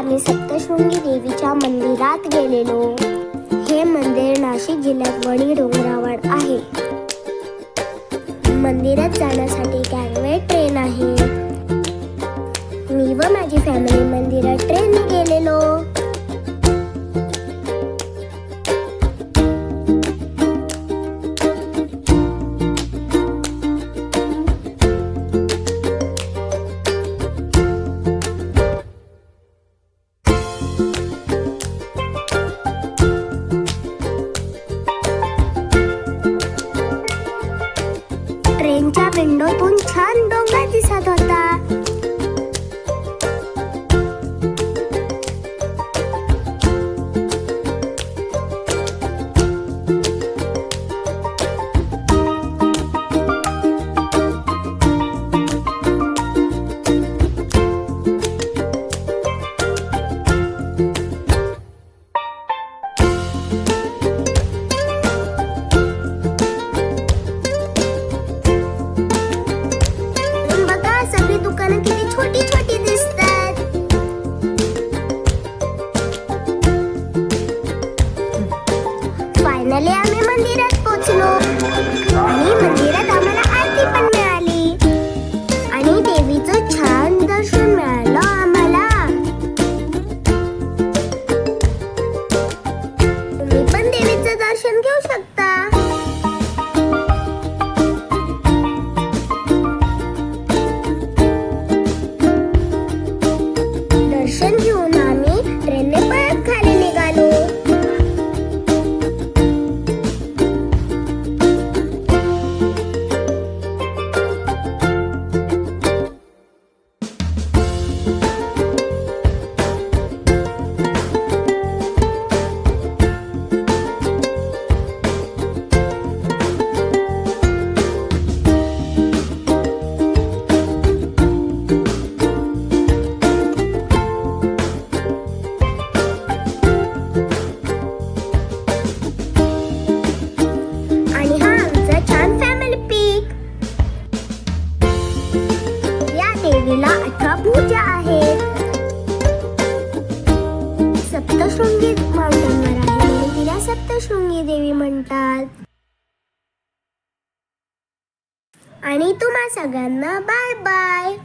आम्ही सप्तशृंगी देवीच्या मंदिरात गेलेलो. हे मंदिर नाशिक जिल्ह्यात वणी डोंगरावर आहे. मंदिरात जाण्यासाठी गॅंगवे ट्रेन आहे. मी व माझी फॅमिली मंदिरात ट्रेनने गेलेलो. ट्रेनच्या विंडोतून छान डोंगर दिसत होता. किती छोटी छोटी दिसतात. फायनली आम्ही मंदिरात पोहोचलो आणि मंदिरात आम्हाला आरती पण मिळाली आणि देवीचं छान दर्शन मिळालं आम्हाला. तुम्ही पण देवीचं दर्शन घेऊ शकता. दर्शन घेऊन आम्ही ट्रेनने परत खाली निघालो. देवीला 18 पूजा आहेत. सप्तशृंगी माउंटेनवर आहे म्हणून तिला सप्तशृंगी देवी म्हणतात. आणि तुम्हा सगळ्यांना बाय बाय.